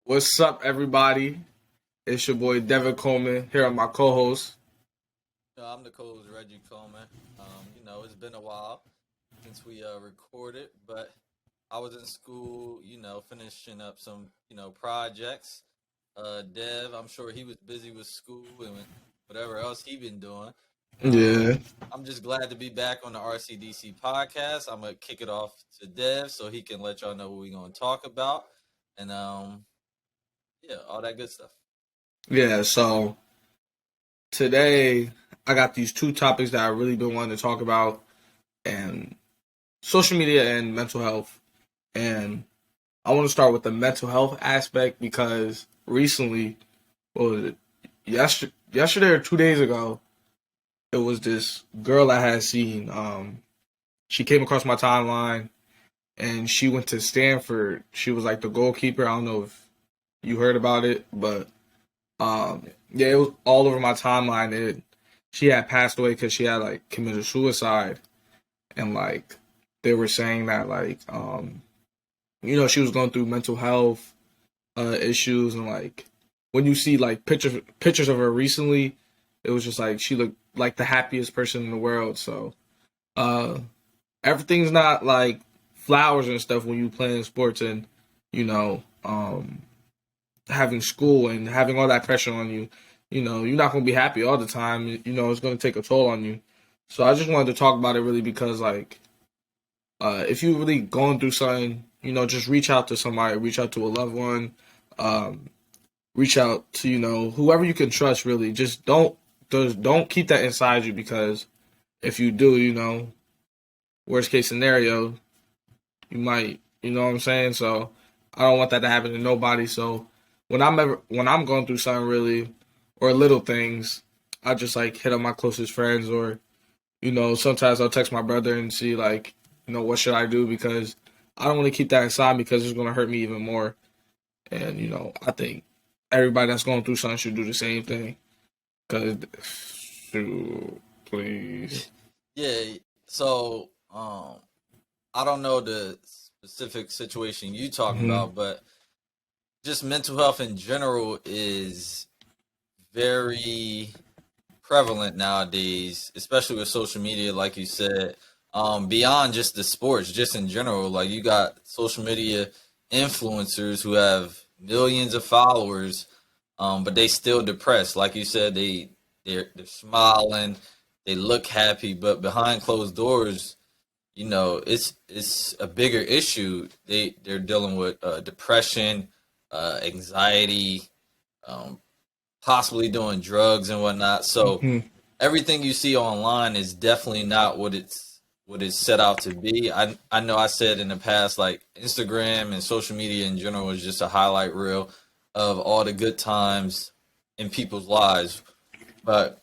What's up, everybody? It's your boy Devin Coleman here on my co-host. I'm the co-host Reggie Coleman. It's been a while since we recorded, but I was in school, finishing up some, projects. Dev, I'm sure he was busy with school and whatever else he been doing. Yeah, I'm just glad to be back on the RCDC podcast. I'm gonna kick it off to Dev so he can let y'all know what we're gonna talk about, and all that good stuff. yeah. So today I got these two topics that I really been wanting to talk about, and social media and mental health. And I want to start with the mental health aspect because recently, what was it? Yesterday or 2 days ago, it was this girl I had seen. She came across my timeline, and she went to Stanford. She was like the goalkeeper. I don't know if you heard about it, but yeah, it was all over my timeline. She had passed away because she had like committed suicide, and like they were saying that like she was going through mental health issues, and like when you see like pictures of her recently, it was just like she looked like the happiest person in the world. So uh everything's not like flowers and stuff when you playing sports and you know having school and having all that pressure on you. You're not going to be happy all the time. It's going to take a toll on you. So I just wanted to talk about it really because like if you're really going through something, just reach out to somebody, reach out to a loved one, um, reach out to whoever you can trust. Really, just don't keep that inside you, because if you do, worst case scenario, you might, you know what I'm saying? So I don't want that to happen to nobody. So when I'm going through something really, or little things, I just like hit up my closest friends, or sometimes I'll text my brother and see like, what should I do, because I don't want to keep that inside because it's going to hurt me even more. And I think everybody that's going through something should do the same thing. Cause, please. Yeah. So, I don't know the specific situation you talking Mm-hmm. about, but just mental health in general is very prevalent nowadays, especially with social media, like you said. Beyond just the sports, just in general, like you got social media influencers who have millions of followers, but they still depressed. Like you said, they're smiling, they look happy, but behind closed doors, it's a bigger issue. They're dealing with depression, anxiety, um, possibly doing drugs and whatnot. So Mm-hmm. everything you see online is definitely not what it's set out to be. I know I said in the past, like Instagram and social media in general is just a highlight reel of all the good times in people's lives, but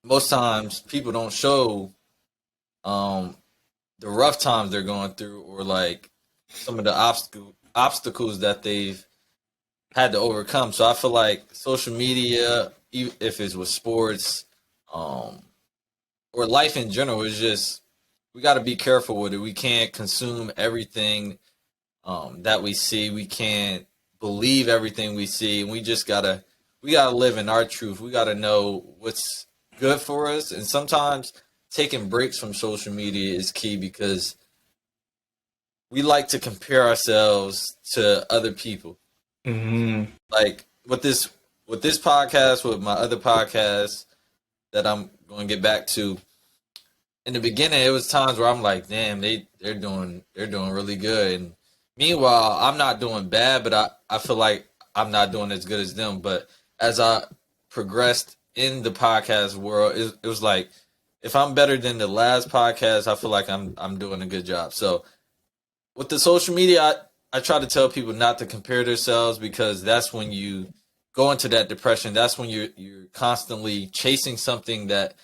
most times people don't show um, the rough times they're going through, or like some of the obstacles that they've had to overcome. So I feel like social media, if it's with sports, um, or life in general, is just we got to be careful with it. We can't consume everything that we see. We can't believe everything we see, and we gotta live in our truth. We gotta know what's good for us, and sometimes taking breaks from social media is key because we like to compare ourselves to other people. Mm-hmm. Like with this podcast, with my other podcast that I'm going to get back to. In the beginning, it was times where I'm like, damn, they're doing really good, and meanwhile, I'm not doing bad, but I feel like I'm not doing as good as them. But as I progressed in the podcast world, it was like if I'm better than the last podcast, I feel like I'm doing a good job. So with the social media, I try to tell people not to compare themselves, because that's when you go into that depression. That's when you're constantly chasing something that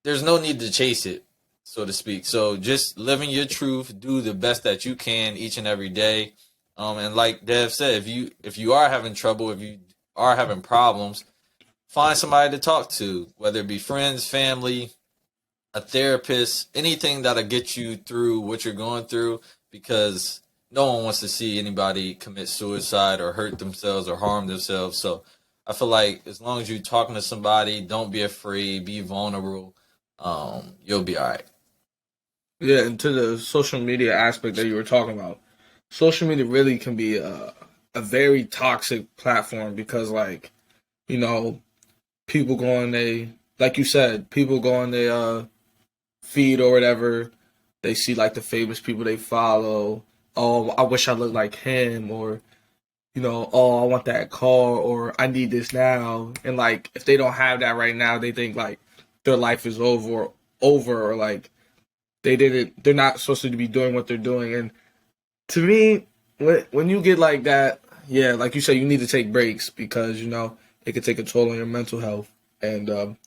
there's no need to chase it, so to speak. So just living your truth, do the best that you can each and every day. And like Dev said, if you are having trouble, if you are having problems, find somebody to talk to, whether it be friends, family, a therapist, anything that'll get you through what you're going through. Because no one wants to see anybody commit suicide or hurt themselves or harm themselves. So I feel like as long as you're talking to somebody, don't be afraid, be vulnerable. You'll be all right. Yeah, and to the social media aspect that you were talking about, social media really can be a very toxic platform because, like, you know, people go on they, like you said, people go on their feed or whatever. They see like the famous people they follow. Oh, I wish I looked like him, or oh, I want that car, or I need this now. And like, if they don't have that right now, they think like their life is over, or like they're not supposed to be doing what they're doing. And to me, when you get like that, yeah, like you said, you need to take breaks because it could take a toll on your mental health. And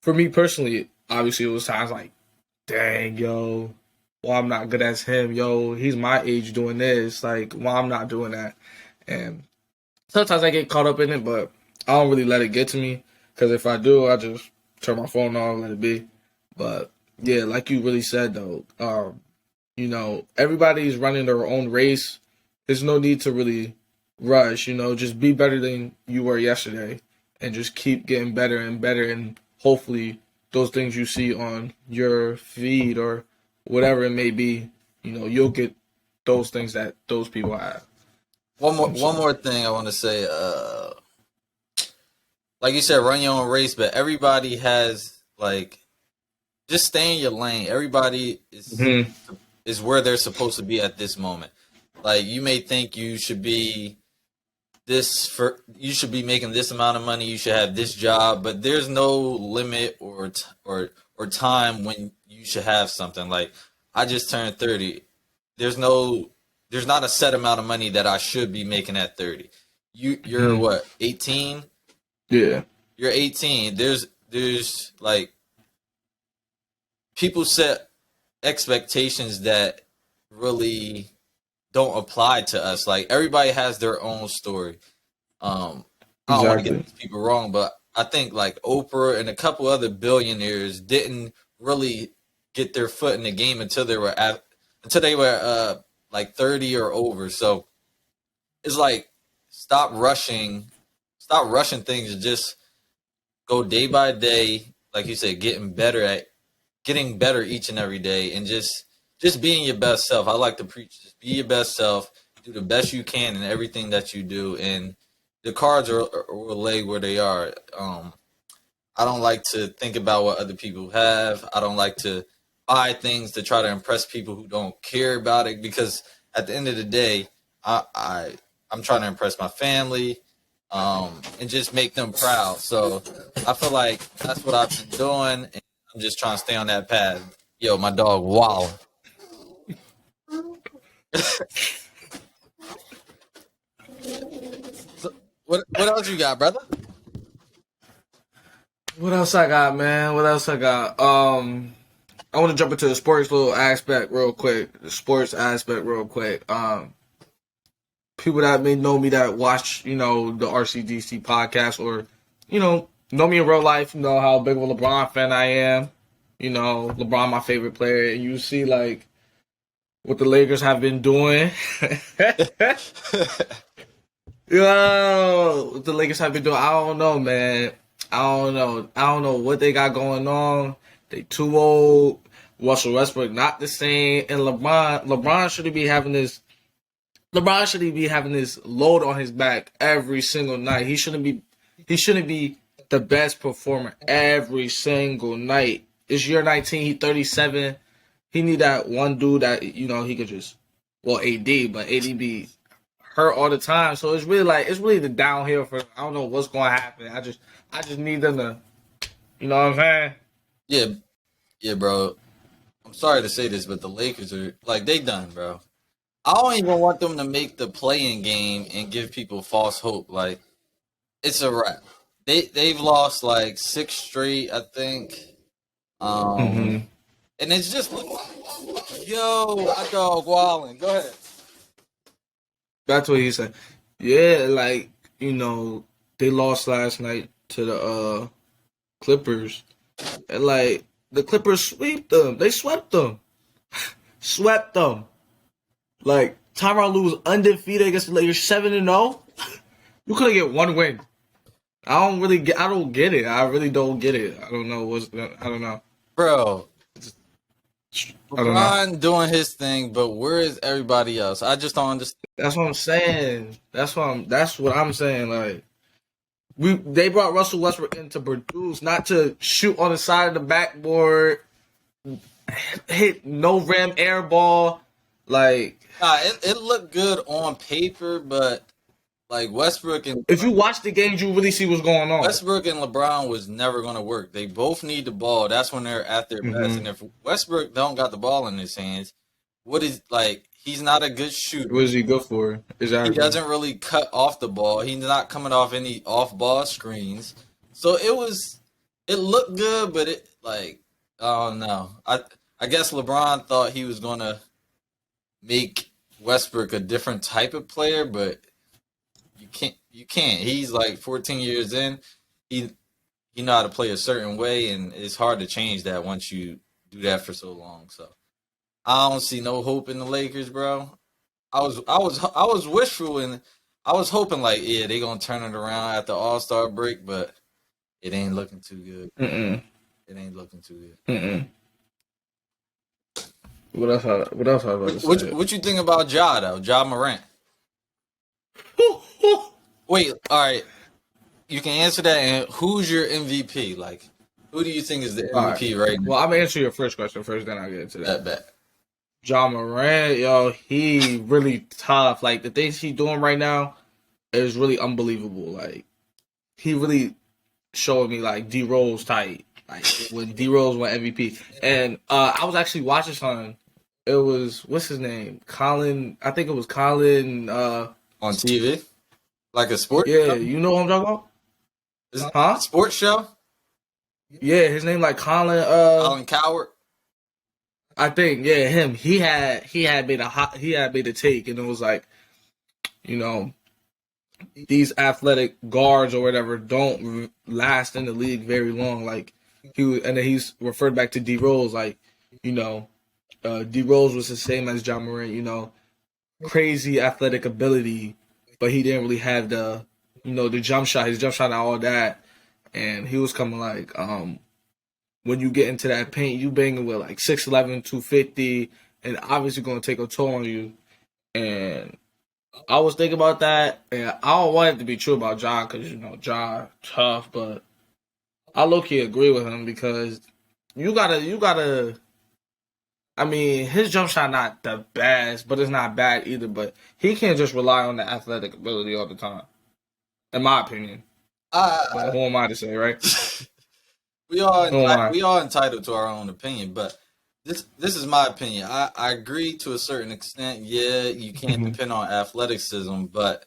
for me personally, obviously, it was times like, dang, yo, well, I'm not good as him. Yo, he's my age doing this. Like, well, I'm not doing that. And sometimes I get caught up in it, but I don't really let it get to me. Because if I do, I just turn my phone on and let it be. But yeah, like you really said though, everybody's running their own race. There's no need to really rush. Just be better than you were yesterday, and just keep getting better and better. And hopefully, those things you see on your feed or whatever it may be, you'll get those things that those people have. One more thing I want to say. Like you said, run your own race, but everybody has like just stay in your lane. Everybody is where they're supposed to be at this moment. Like you may think you should be you should be making this amount of money, you should have this job, but there's no limit or time when you should have something. Like I just turned 30. There's not a set amount of money that I should be making at 30. You're what, 18? Yeah. You're 18. There's like people set expectations that really don't apply to us. Like everybody has their own story. I don't want to get these people wrong, but I think like Oprah and a couple other billionaires didn't really get their foot in the game until they were like 30 or over. So it's like stop rushing things and just go day by day, like you said, getting better each and every day, and just being your best self. I like to preach, just be your best self, do the best you can in everything that you do, and the cards will lay where they are. I don't like to think about what other people have. I don't like to buy things to try to impress people who don't care about it, because at the end of the day, I'm trying to impress my family, and just make them proud. So I feel like that's what I've been doing, and I'm just trying to stay on that path. Yo, my dog, wow. So, what else you got, brother? What else I got, man? What else I got? I want to jump into the sports little aspect real quick. The sports aspect real quick. People that may know me that watch, the RCDC podcast, or, know me in real life, know how big of a LeBron fan I am. LeBron my favorite player, and you see like what the Lakers have been doing. Yo, what the Lakers have been doing. I don't know, man. I don't know what they got going on. They too old. Russell Westbrook not the same, and LeBron shouldn't be having this. LeBron shouldn't be having this load on his back every single night. He shouldn't be the best performer every single night. It's year 19. He 37. He need that one dude that he could just AD, but AD be hurt all the time. So it's really the downhill for. I don't know what's going to happen. I just need them to, you know what I'm saying? Yeah, bro. I'm sorry to say this, but the Lakers are like they done, bro. I don't even want them to make the play-in game and give people false hope. Like it's a wrap. They've lost like 6 straight, I think. And it's just yo, my dog Wallen. Go ahead. That's what he said. Yeah, like they lost last night to the Clippers, and like the Clippers swept them. They swept them, swept them. Like Tyronn Lue was undefeated against the Lakers, 7-0. You couldn't get one win. I don't get it. I really don't get it. I don't know I don't know. Bro, I don't know. LeBron doing his thing, but where is everybody else? I just don't understand. That's what I'm saying. That's what I'm saying. Like they brought Russell Westbrook in to produce, not to shoot on the side of the backboard, hit no rim air ball. Like It looked good on paper, but like Westbrook and if you watch the games, you really see what's going on. Westbrook and LeBron was never going to work. They both need the ball. That's when they're at their best. And if Westbrook don't got the ball in his hands, he's not a good shooter. What is he good for? Exactly. He doesn't really cut off the ball. He's not coming off any off-ball screens. So it looked good, but I don't know. I guess LeBron thought he was going to make Westbrook a different type of player, but you can't. He's like 14 years in. He know how to play a certain way, and it's hard to change that once you do that for so long. So I don't see no hope in the Lakers, bro. I was wishful, and I was hoping they gonna turn it around at the All-Star break, but it ain't looking too good. It ain't looking too good. What else I was about to say? What you think about Ja though? Ja Morant. Wait, all right. You can answer that. And who's your MVP? Like, who do you think is the MVP right now? Well, I'm gonna answer your first question first, then I'll get into that. Bet. Ja Morant, yo, he really tough. Like the things he's doing right now is really unbelievable. Like he really showed me like D Rose type. Like when D Rose won MVP, and I was actually watching something. It was what's his name? Colin. I think it was Colin. On TV, like a sport. Yeah, show? you know what I'm talking about? Is it a sports show? Yeah, his name like Colin. Colin Coward. I think him. He had made a take, and it was like, these athletic guards or whatever don't last in the league very long. Like and then he's referred back to D Rose, like D Rose was the same as Ja Morant, crazy athletic ability, but he didn't really have the jump shot, his jump shot and all that. And he was coming like, when you get into that paint, you banging with like 6'11", 250, and obviously going to take a toll on you. And I was thinking about that, and I don't want it to be true about Ja, because, Ja tough, but I low-key agree with him because you gotta, I mean, his jump shot not the best, but it's not bad either, but he can't just rely on the athletic ability all the time, in my opinion. But who am I to say, right? We all entitled to our own opinion, but this is my opinion. I agree to a certain extent. Yeah, you can't depend on athleticism, but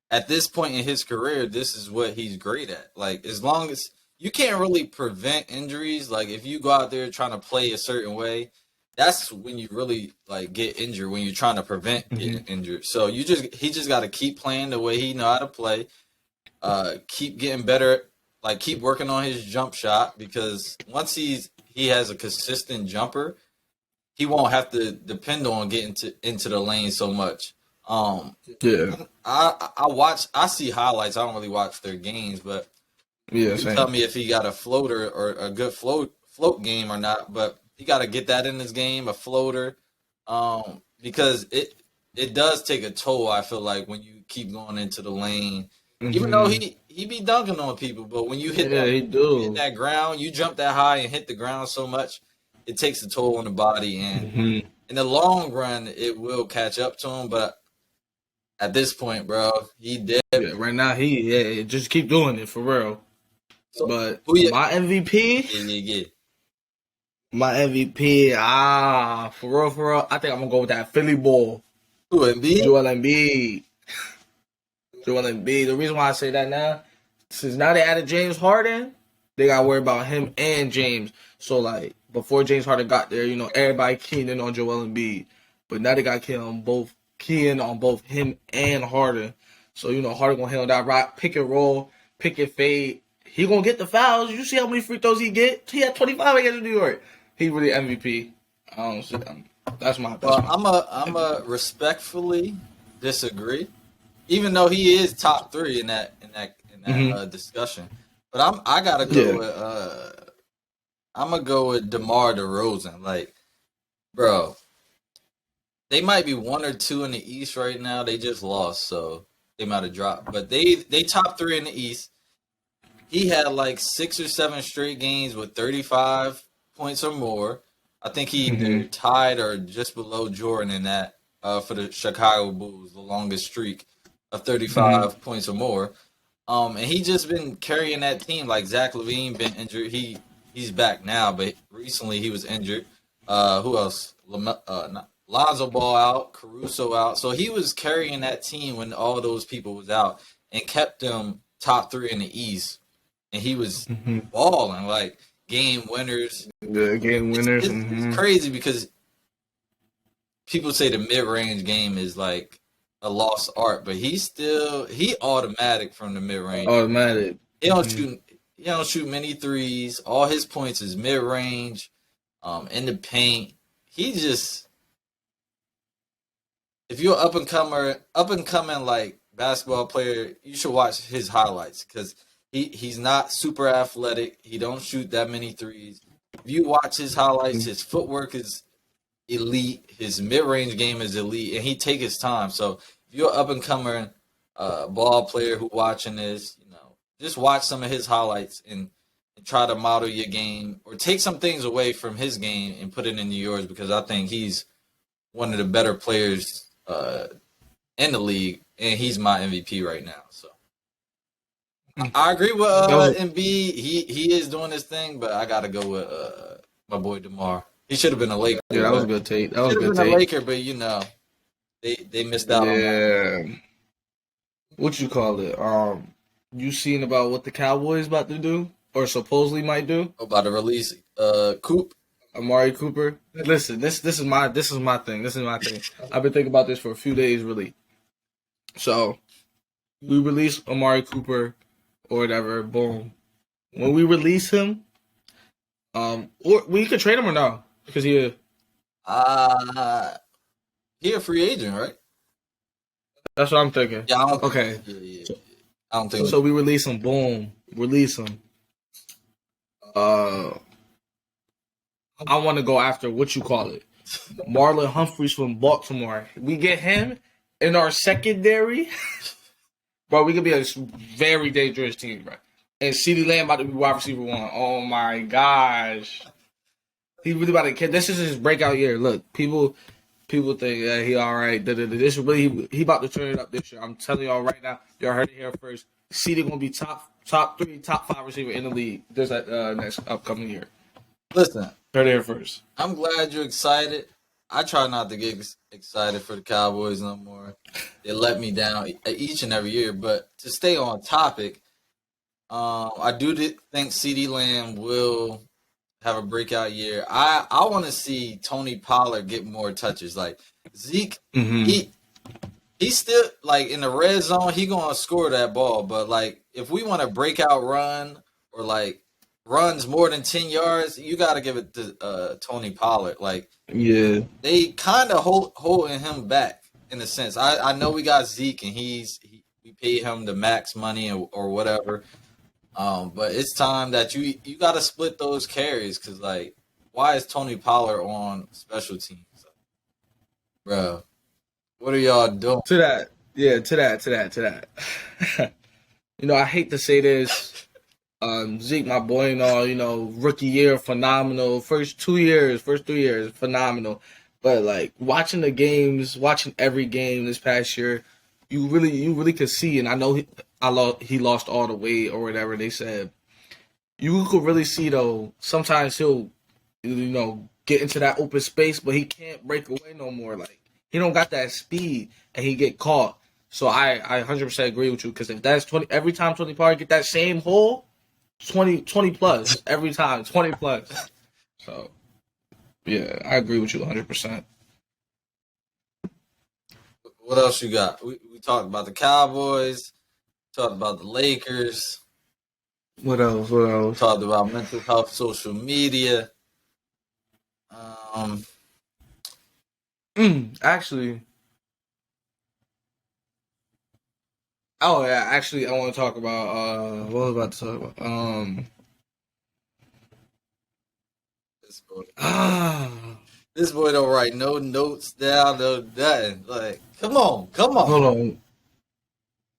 at this point in his career, this is what he's great at. Like, as long as you can't really prevent injuries, like if you go out there trying to play a certain way, that's when you really like get injured, when you're trying to prevent getting injured. So he just got to keep playing the way he know how to play, keep getting better, like keep working on his jump shot, because once he has a consistent jumper, he won't have to depend on getting into the lane so much. Yeah. I see highlights. I don't really watch their games, but you tell me if he got a floater or a good float game or not. But he got to get that in his game, a floater, because it does take a toll. I feel like when you keep going into the lane, even though he be dunking on people, but when you hit that ground, you jump that high and hit the ground so much, it takes a toll on the body, and in the long run, it will catch up to him. But at this point, bro, he dead. Yeah, right now, just keep doing it for real. So, but my MVP, my MVP, for real, I think I'm gonna go with that Philly ball. Who, Embiid? Joel Embiid. The reason why I say that now, since now they added James Harden, they got to worry about him and James. So, like, before James Harden got there, everybody keying in on Joel Embiid. But now they got keying on both him and Harden. So, Harden going to handle that right, pick and roll, pick and fade. He going to get the fouls. You see how many free throws he get? He had 25 against New York. He really MVP. I don't see them. That's my. Well, I'm a respectfully disagree, even though he is top three in that Hmm. discussion. But I gotta go Yeah. with I'm gonna go with DeMar DeRozan. Like, bro, they might be one or two in the East right now. They just lost, so they might have dropped. But they top three in the East. He had like 6 or 7 straight games with 35 points or more. I think he Hmm. either tied or just below Jordan in that for the Chicago Bulls, the longest streak of Hmm. 35 points or more. And he just been carrying that team. Like Zach LaVine been injured. He's back now, but recently he was injured. Who else? Lonzo Ball out, Caruso out. So he was carrying that team when all those people was out and kept them top three in the East. And he was Hmm. balling like game winners. The game It's, winners. it's, it's Hmm. crazy because people say the mid range game is like a lost art, but he automatic from the mid range. Automatic. He don't Hmm. shoot he don't shoot many threes. All his points is mid range, in the paint. He just if you're up and coming like basketball player, you should watch his highlights because he's not super athletic. He don't shoot that many threes. If you watch his highlights, his footwork is elite. His mid range game is elite, and he take his time. So if you're up and coming ball player who watching this, just watch some of his highlights and try to model your game or take some things away from his game and put it into yours because I think he's one of the better players in the league, and he's my MVP right now. So I agree with That was Embiid. He is doing his thing, but I got to go with my boy DeMar. He should have been a Laker, yeah. That was a but good take. he That was a should have good been a take. Laker, but they missed out on that. Yeah. What you call it? You seen about what the Cowboys about to do or supposedly might do? About to release Coop. Amari Cooper. Listen, this is my thing. This is my thing. I've been thinking about this for a few days, really. So we release Amari Cooper or whatever. Boom. When we release him, or we could trade him or no, because Uh he a free agent, right? that's what I'm thinking. Yeah, I don't think. Okay, Yeah, yeah, so, yeah. I don't think. so we release him. Boom, release him. Uh, I want to go after what you call it, Marlon Humphreys from Baltimore. We get him in our secondary, bro. We could be a very dangerous team, bro. And CeeDee Lamb about to be wide receiver one. Oh my gosh, he really about to. This is his breakout year. Look, people think he all right. This is really he about to turn it up this year. I'm telling y'all right now. Y'all heard it here first. CeeDee gonna be top 3, top 5 receiver in the league this next upcoming year. Listen, Heard it here first. I'm glad you're excited. I try not to get excited for the Cowboys no more. They let me down each and every year. But to stay on topic, I do think CeeDee Lamb will have a breakout year. I want to see Tony Pollard get more touches. Like Zeke, Mm-hmm. he's still like in the red zone. He gonna score that ball. But like if we want a breakout run or like runs more than 10 yards, you got to give it to Tony Pollard. Like Yeah. they kind of holding him back in a sense. I know we got Zeke and we paid him the max money or whatever. But it's time that you got to split those carries because like why is Tony Pollard on special teams, bro? What are y'all doing? To that. Yeah. To that. I hate to say this. Zeke, my boy, and all. Rookie year, phenomenal. First 2 years, first 3 years, phenomenal. But like watching the games, watching every game this past year, you really could see. And I know he lost all the weight or whatever they said. You could really see though. Sometimes he'll, get into that open space, but he can't break away no more. Like he don't got that speed, and he get caught. So I 100% agree with you because if that's 20 every time 20 Pollard get that same hole, 20 plus every time, 20 plus. So yeah, I agree with you 100%. What else you got? We talked about the Cowboys. Talked about the Lakers. What else? What else? Talked about mental health, social media. Actually, oh yeah, actually, I want to talk about what was I about to talk about? This boy, Ah, this boy don't write no notes down, no nothing. Like, come on, come on. hold on,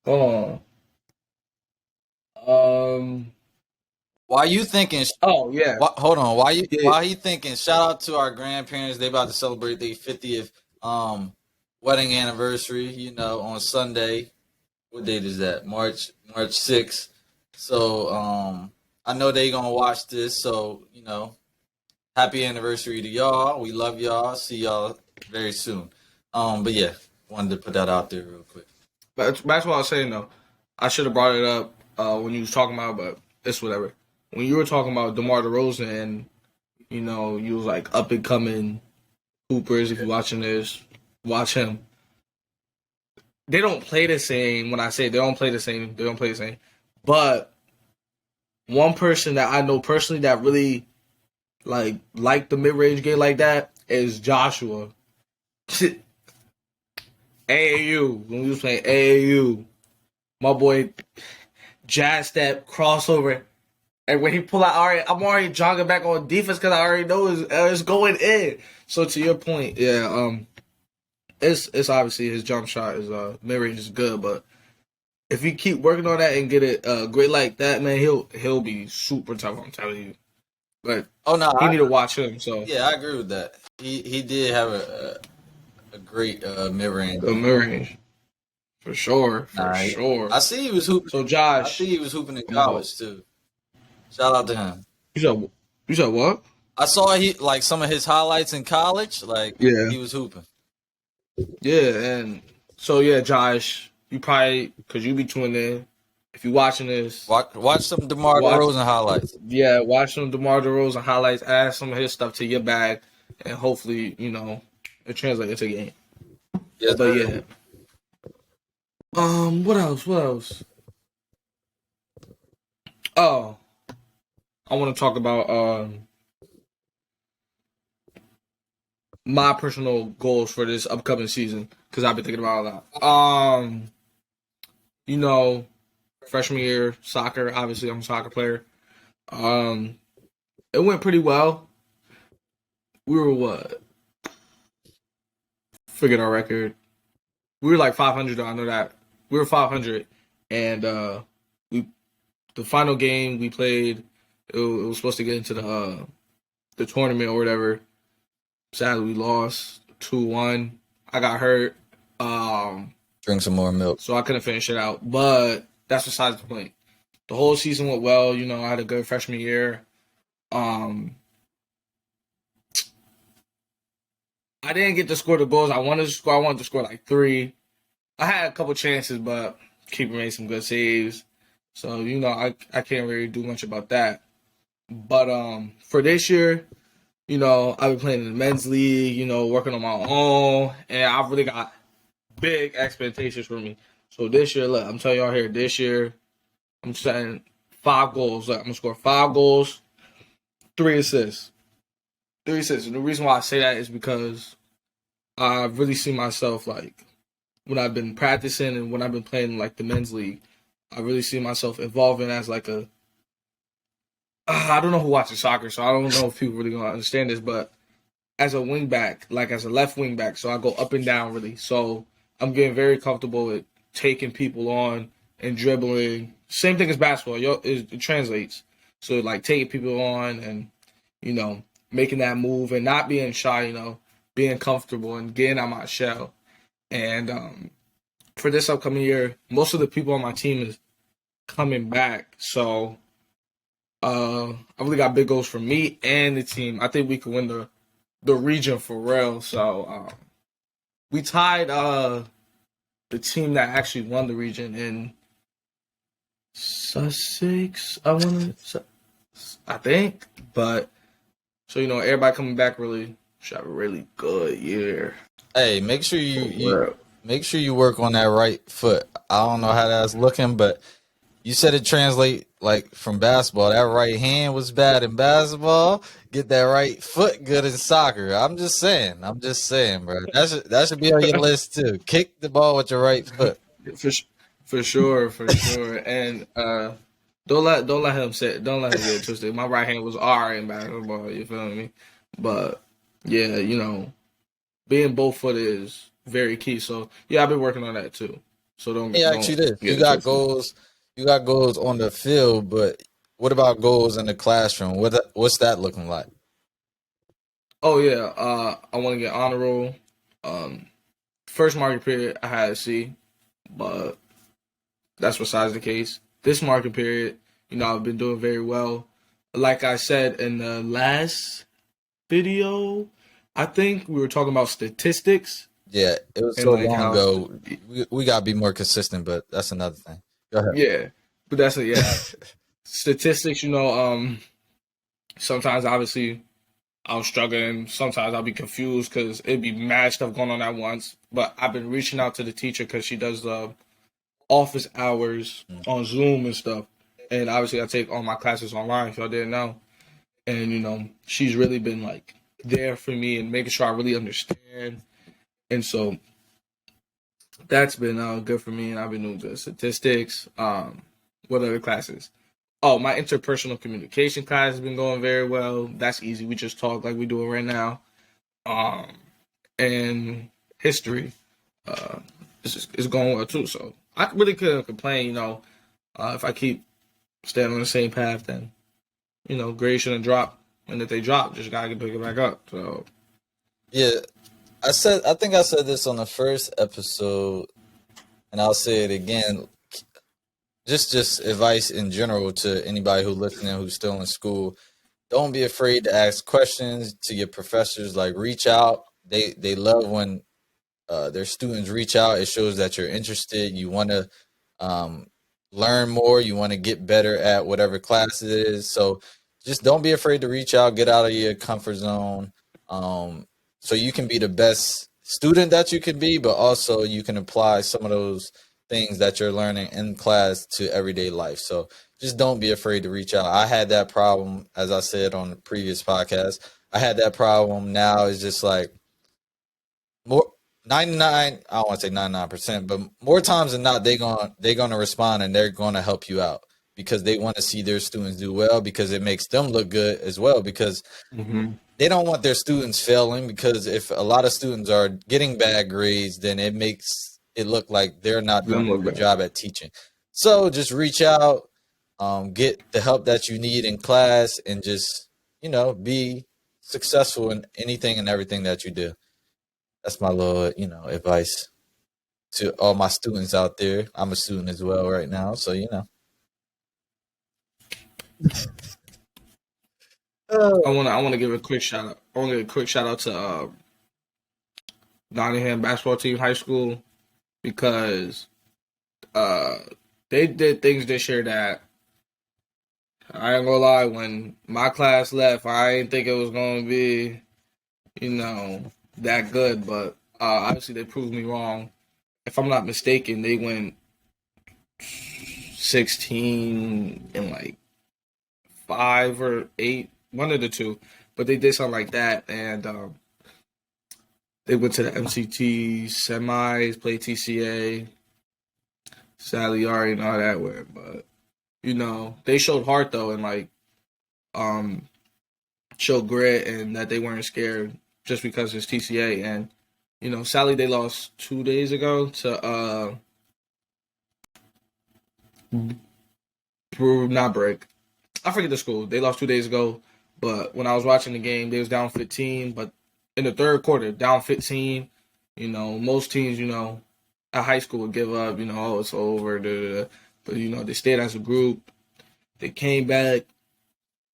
hold on. Why you thinking? Oh yeah, Hold on. yeah. Why he thinking? Shout out to our grandparents. They about to celebrate their 50th wedding anniversary. You know, on Sunday. What date is that? March 6th. So I know they gonna watch this. So you know, happy anniversary to y'all. We love y'all. See y'all very soon. But yeah, wanted to put that out there real quick. That's what I was saying though. I should have brought it up when you was talking about, but it's whatever. When you were talking about DeMar DeRozan and you know you was like up and coming Hoopers. If you're watching this, watch him. They don't play the same. When I say they don't play the same, they don't play the same. But one person that I know personally that really like the mid range game like that is Joshua. AAU when we was playing AAU, my boy jazz step crossover, and when he pull out, I'm already jogging back on defense because I already know it's going in. So to your point, yeah, it's obviously his jump shot is mid range is good, but if you keep working on that and get it great like that, man, he'll be super tough. I'm telling you. But Oh no, he need to watch him. So yeah, I agree with that. He did have a great mid range. the mid range for sure, sure. I see he was hooping. So I Josh, see he was hooping in college too. Shout out to him. you said what? I saw like some of his highlights in college. Like Yeah, he was hooping. yeah, and so yeah, Josh, you probably because you be tuned in. If you watching this, Watch some DeMar watch DeRozan highlights. yeah, watch some DeMar DeRozan highlights, add some of his stuff to your bag, and hopefully you know it translates into game. Yes, But sir. yeah. What else? What else? Oh, I want to talk about my personal goals for this upcoming season because I've been thinking about a lot. You know, freshman year soccer. Obviously, I'm a soccer player. Um, it went pretty well. We were what? Forget our record. We were like 500. Though, I know that we were 500, and we the final game we played. It was supposed to get into the tournament or whatever. Sadly, we lost 2-1. I got hurt. Drink some more milk. So I couldn't finish it out. But that's besides the point. The whole season went well. You know, I had a good freshman year. I didn't get to score the goals I wanted to score. I wanted to score like 3. I had a couple chances, but keeper made some good saves. So, you know, I can't really do much about that. But for this year, you know, I've been playing in the men's league, you know, working on my own, and I've really got big expectations for me. So this year, look, I'm telling y'all here, this year, I'm setting 5 goals. Look, I'm going to score 5 goals, 3 assists. 3 assists. And the reason why I say that is because I really see myself, like, when I've been practicing and when I've been playing, like, the men's league, I really see myself evolving as, like, I don't know who watches soccer, so I don't know if people really going to understand this, but as a wing back, like as a left wing back, so I go up and down really. So I'm getting very comfortable with taking people on and dribbling. Same thing as basketball. It translates. So like taking people on and, you know, making that move and not being shy, you know, being comfortable and getting out my shell. And for this upcoming year, most of the people on my team is coming back. So I really got big goals for me and the team. I think we could win the region for real. So we tied the team that actually won the region in Sussex. I think. But so you know, everybody coming back really should have a really good year. Hey, make sure you work on that right foot. I don't know how that's looking, but you said it translate like from basketball. That right hand was bad in basketball. Get that right foot good in soccer. I'm just saying. Bro. That should be on your list too. Kick the ball with your right foot. for sh- for sure. And don't let him get it twisted. My right hand was R in basketball. You feel me? But yeah, being both footed is very key. So yeah, I've been working on that too. So Hey, don't actually, this get it twisted. you got goals on the field, but what about goals in the classroom? What's that looking like? Oh yeah, I want to get honor roll. Um, First market period I had a C, but that's besides the case. This market period, I've been doing very well. Like I said in the last video, I think we were talking about statistics Yeah, it was and so like long how, ago. We gotta be more consistent, but that's another thing. Go ahead. yeah, but that's it. Yeah, statistics. Sometimes obviously I was struggling. Sometimes I'll be confused because it'd be mad stuff going on at once. But I've been reaching out to the teacher because she does the office hours on Zoom and stuff. And obviously, I take all my classes online. If y'all didn't know, and she's really been like there for me and making sure I really understand. And so that's been good for me. And I've been doing the statistics. What other classes? Oh, my interpersonal communication class has been going very well. That's easy. We just talk like we do it right now. Um, and history is going well too. So I really couldn't complain. If I keep staying on the same path, then grades shouldn't drop. And if they drop, just gotta pick it back up. So Yeah, I think I said this on the first episode, and I'll say it again. Just advice in general to anybody who's listening who's still in school. Don't be afraid to ask questions to your professors. Like reach out. They love when their students reach out. It shows that you're interested. You want to um, learn more. You want to get better at whatever class it is. So just don't be afraid to reach out. Get out of your comfort zone, so you can be the best student that you can be, but also you can apply some of those things that you're learning in class to everyday life. So just don't be afraid to reach out. I had that problem, as I said on the previous podcast. I had that problem. Now it's just like more 99, I don't want to say 99%, but more times than not they're going to respond and they're going to help you out because they want to see their students do well, because it makes them look good as well, because mm-hmm. they don't want their students failing, because if a lot of students are getting bad grades, then it makes it look like they're not doing Them a look good bad. job at teaching. So just reach out, get the help that you need in class, and just be successful in anything and everything that you do. That's my little, advice to all my students out there. I'm a student as well right now, so I Oh. wanna I wanna give a quick shout out. I wanna give a quick shout out to Nottingham basketball team high school because uh they did things this year that I ain't gonna lie, when my class left, I didn't think it was gonna be, that good, but obviously they proved me wrong. If I'm not mistaken, they went 16 and like 5 or 8, one of the two, but they did something like that, and they went to the MCT semis, played TCA. Sadly, you already know how that went, but they showed heart though, and like um showed grit, and that they weren't scared just because it's TCA. And sadly they lost 2 days ago to not break. I forget the school. They lost 2 days ago, but when I was watching the game, they was down 15. But in the third quarter, down 15. Most teams, at high school would give up. Oh, it's over. Da, da, da. But they stayed as a group. They came back,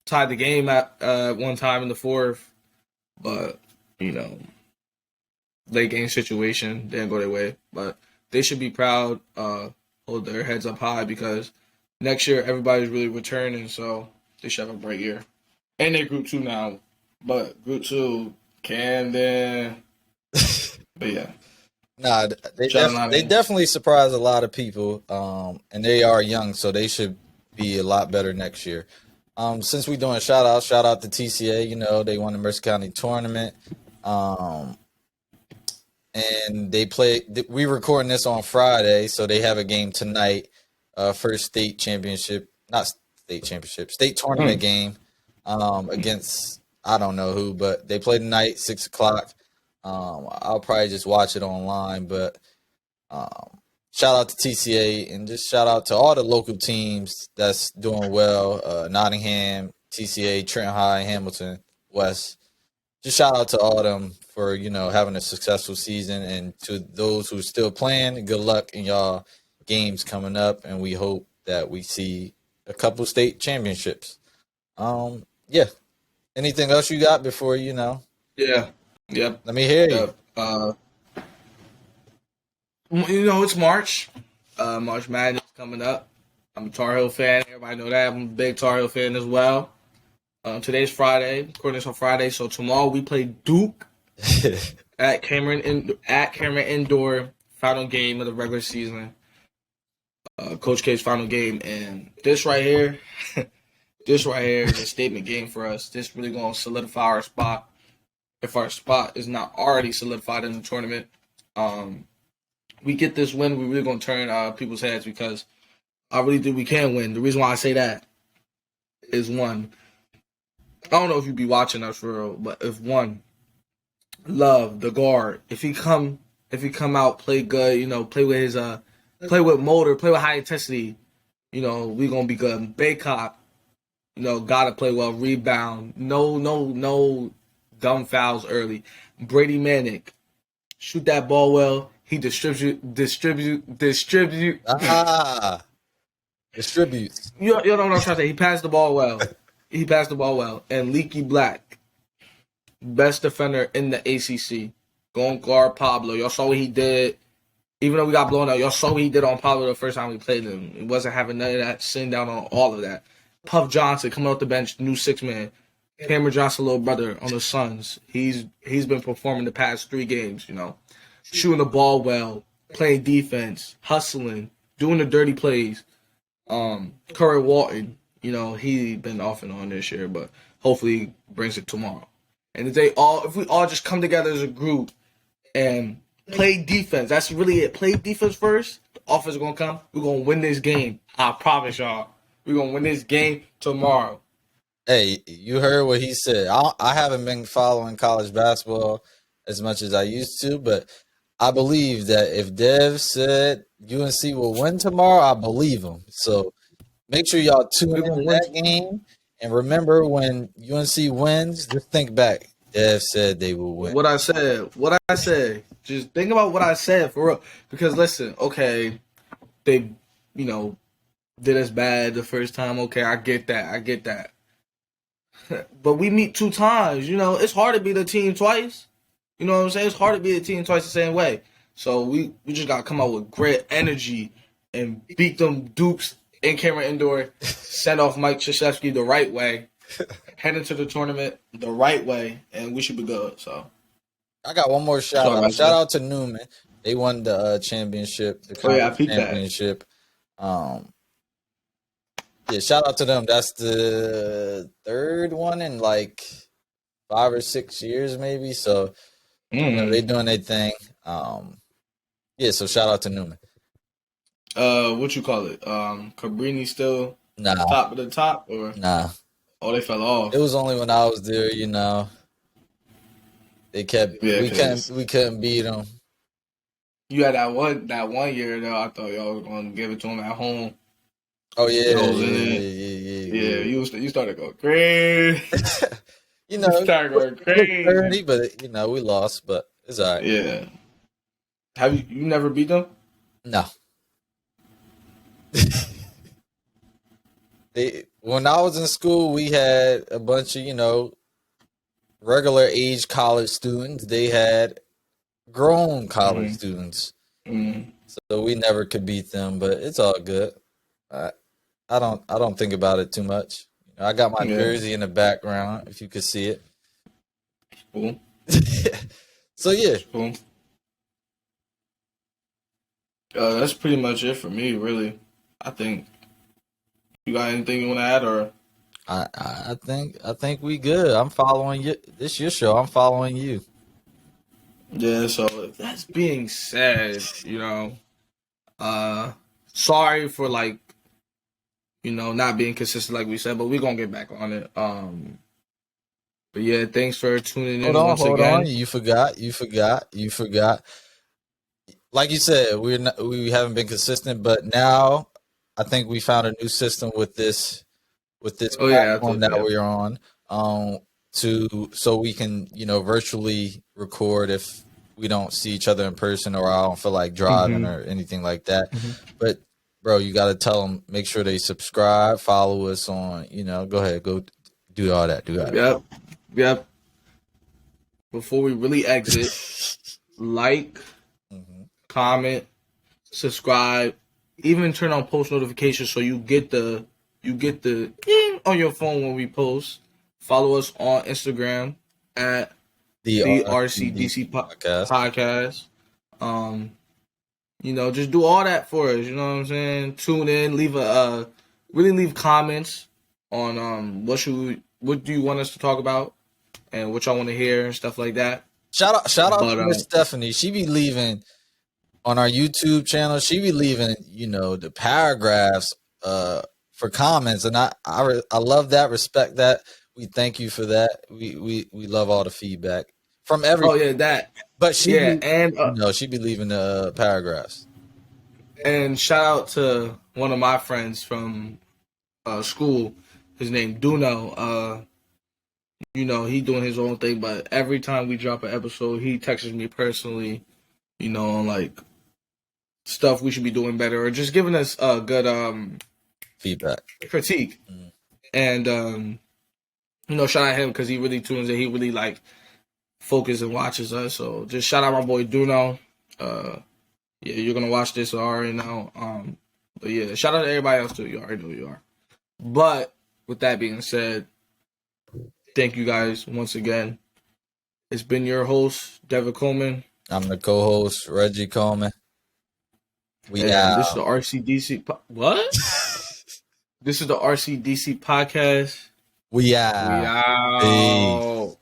tied the game at one time in the fourth, but you know, late game situation didn't go their way. But they should be proud, hold their heads up high because next year everybody's really returning, so they should have a bright year. And they're Group 2 now, but Group 2, Camden, but yeah, Nah, shout out they Nottingham. definitely surprise a lot of people, and they are young, so be a lot better next year. Since we doing shout out to TCA. You know, they won the Mercer County tournament. Um, and they play. We recording this on Friday, so they have a game tonight. First state championship, not state championship, state tournament game. Against I don't know who, but they play tonight, 6 o'clock. I'll probably just watch it online, but shout out to TCA and just shout out to all the local teams that's doing well. Nottingham, TCA, Trent High, Hamilton, West. Just shout out to all of them for, having a successful season, and to those who are still playing, good luck in y'all games coming up, and we hope that we see a couple state championships. Yeah. Anything else you got before Yeah. Yep. Let me hear you. Yep. It's March. March Madness coming up. I'm a Tar Heel fan. Everybody know that. I'm a big Tar Heel fan as well. Today's Friday. Recording this on Friday. So tomorrow we play Duke at Cameron Indoor. Final game of the regular season. Coach K's final game. And this right here is a statement game for us. This really going to solidify our spot. If our spot is not already solidified in the tournament, we get this win, we're really going to turn people's heads, because I really think we can win. The reason why I say that is, one, I don't know if you be watching us for real, but if Love, the guard, if he come out, play good, play with motor, play with high intensity, we going to be good. Baycott, gotta play well, rebound, no dumb fouls early. Brady Manick, shoot that ball well. He distributes. Distributes. You know what I'm trying to say. He passed the ball well. And Leaky Black, best defender in the ACC. Going guard Pablo. Y'all saw what he did. Even though we got blown out, y'all saw what he did on Pablo the first time we played him. He wasn't having none of that, sitting down on all of that. Puff Johnson coming off the bench, new 6-man. Cameron Johnson, little brother on the Suns. He's been performing the past 3 games, shooting the ball well, playing defense, hustling, doing the dirty plays. Curry Walton, he been off and on this year, but hopefully he brings it tomorrow. And if we all just come together as a group and play defense, that's really it. Play defense first. The offense is gonna come. We're gonna win this game. I promise y'all. We're gonna win this game tomorrow. Hey, you heard what he said. I haven't been following college basketball as much as I used to, but I believe that if Dev said UNC will win tomorrow, I believe him. So make sure y'all tune in that game. And remember, when UNC wins, just think back. Dev said they will win. What I said. Just think about what I said for real. Because listen, okay, they, did us bad the first time. Okay, I get that. But we meet 2 times. It's hard to beat a team twice. You know what I'm saying? It's hard to beat a team twice the same way. So we just got to come out with great energy and beat them Dukes in Cameron Indoor, send off Mike Krzyzewski the right way, head into the tournament the right way, and we should be good. So I got one more shout out. Shout out to Newman. They won the championship. I peeped championship. Yeah, shout out to them. That's the 3rd one in like 5 or 6 years, maybe. So they doing their thing. So shout out to Newman. What you call it? Cabrini still top of the top, or nah? Oh, they fell off. It was only when I was there, They kept we couldn't beat them. You had that one year though. I thought y'all was gonna give it to them at home. Oh yeah. You started going crazy. You started going crazy. 30, but we lost, but it's all right. Yeah. Have you never beat them? No. When I was in school, we had a bunch of, regular age college students. They had grown college students. So we never could beat them, but it's all good. I don't think about it too much. I got my jersey in the background, if you could see it. Cool. So yeah. Cool. That's pretty much it for me, really. I think You got anything you want to add, or? I think we good. I'm following you. This your show. I'm following you. Yeah. So that's being said, uh, sorry for like not being consistent like we said, but we're gonna get back on it. But yeah, thanks for tuning Hold in on, once hold on. again. You forgot. Like you said, we haven't been consistent, but now I think we found a new system with this Oh yeah, platform that we're on. So we can virtually record if we don't see each other in person, or I don't feel like driving or anything like that. But bro, you got to tell them, make sure they subscribe, follow us on. Go ahead, go do all that. Yep. Before we really exit, like, comment, subscribe, even turn on post notifications so you get the ding on your phone when we post. Follow us on Instagram at the RCDC podcast. Just do all that for us. You know what I'm saying? Tune in, really leave comments on what do you want us to talk about and what y'all want to hear and stuff like that. Shout out to Miss Stephanie. She be leaving on our YouTube channel. She be leaving, the paragraphs for comments, and I love that, respect that. We thank you for that. We love all the feedback from everyone. Oh yeah, that. But she be leaving the paragraphs. And shout out to one of my friends from school. His name Duno. He doing his own thing, but every time we drop an episode, he texts me personally, on like stuff we should be doing better, or just giving us a good feedback, critique. And shout out him because he really tunes in. He really like focuses and watches us. So just shout out my boy Duno. Yeah, you're gonna watch this already now. But yeah, shout out to everybody else too. You already know who you are. But with that being said, thank you guys once again. It's been your host, Devin Coleman. I'm the co-host, Reggie Coleman. This is the RCDC. What? This is the RCDC podcast. We out. Peace.